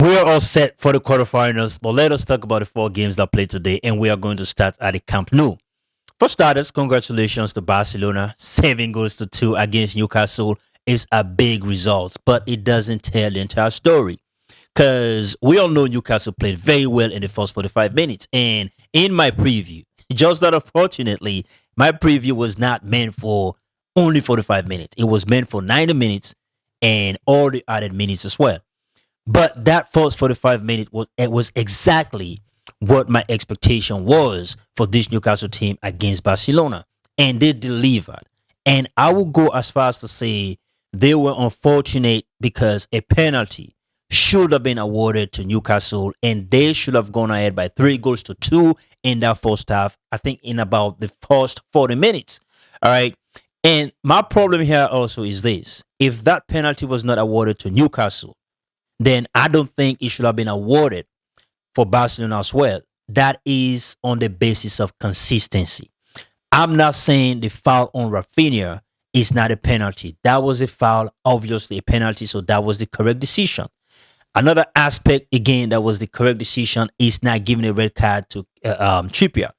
We are all set for the quarterfinals, but let us talk about the four games that played today, and we are going to start at the Camp Nou. For starters, congratulations to Barcelona. 7 goals to 2 against Newcastle is a big result, but it doesn't tell the entire story. Because we all know Newcastle played very well in the first 45 minutes. And in my preview, just that unfortunately, my preview was not meant for only 45 minutes. It was meant for 90 minutes and all the added minutes as well. But that first 45 minutes was exactly what my expectation was for this Newcastle team against Barcelona. And they delivered. And I will go as far as to say they were unfortunate because a penalty should have been awarded to Newcastle and they should have gone ahead by 3 goals to 2 in that first half, I think in about the first 40 minutes. All right. And my problem here also is this. If that penalty was not awarded to Newcastle, then I don't think it should have been awarded for Barcelona as well. That is on the basis of consistency. I'm not saying the foul on Rafinha is not a penalty. That was a foul, obviously a penalty, so that was the correct decision. Another aspect, again, that was the correct decision is not giving a red card to Trippier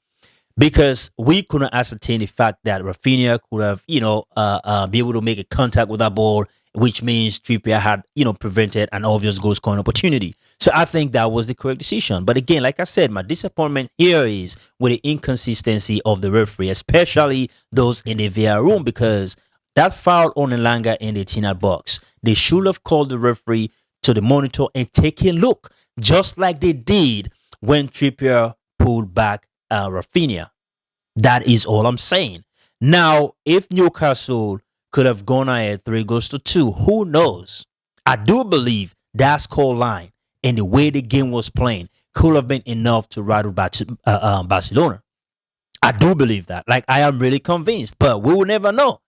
because we couldn't ascertain the fact that Rafinha could have, be able to make a contact with that ball, which means Trippier had, prevented an obvious goal scoring opportunity. So I think that was the correct decision. But again, like I said, my disappointment here is with the inconsistency of the referee, especially those in the VR room, because that foul on Elanga in the 18-yard box, they should have called the referee to the monitor and take a look, just like they did when Trippier pulled back Rafinha. That is all I'm saying. Now, if Newcastle could have gone ahead 3 goals to 2, who knows? I do believe that score line and the way the game was playing could have been enough to rattle Barcelona. I do believe that. Like, I am really convinced, but we will never know.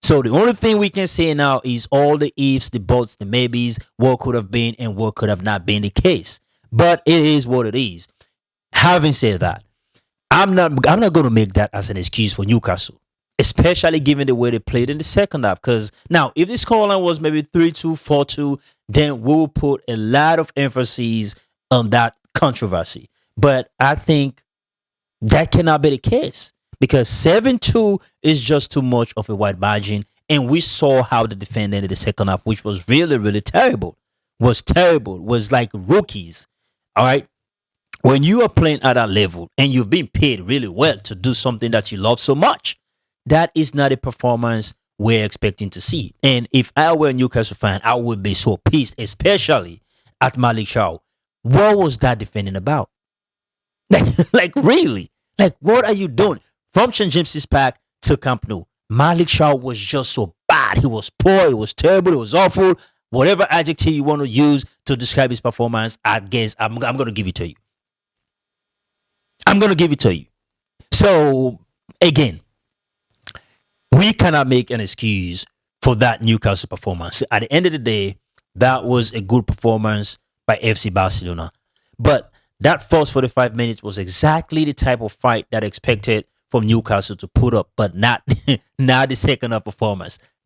So the only thing we can say now is all the ifs, the buts, the maybes, what could have been and what could have not been the case. But it is what it is. Having said that, I'm not going to make that as an excuse for Newcastle, especially given the way they played in the second half. Because now, if the scoreline was maybe 3-2, 4-2, then we will put a lot of emphasis on that controversy. But I think that cannot be the case because 7-2 is just too much of a wide margin. And we saw how the defender in the second half, which was really, really terrible, was like rookies. All right. When you are playing at that level and you've been paid really well to do something that you love so much, that is not a performance we're expecting to see. And if I were a Newcastle fan, I would be so pissed, especially at Malik Shaw. What was that defending about? Like really? Like, what are you doing? From St. James's Park to Camp Nou, Malik Shaw was just so bad. He was poor. It was terrible. It was awful. Whatever adjective you want to use to describe his performance, I guess I'm going to give it to you. I'm going to give it to you. So, again, we cannot make an excuse for that Newcastle performance. At the end of the day, that was a good performance by FC Barcelona. But that first 45 minutes was exactly the type of fight that I expected from Newcastle to put up, but not, not the second half performance.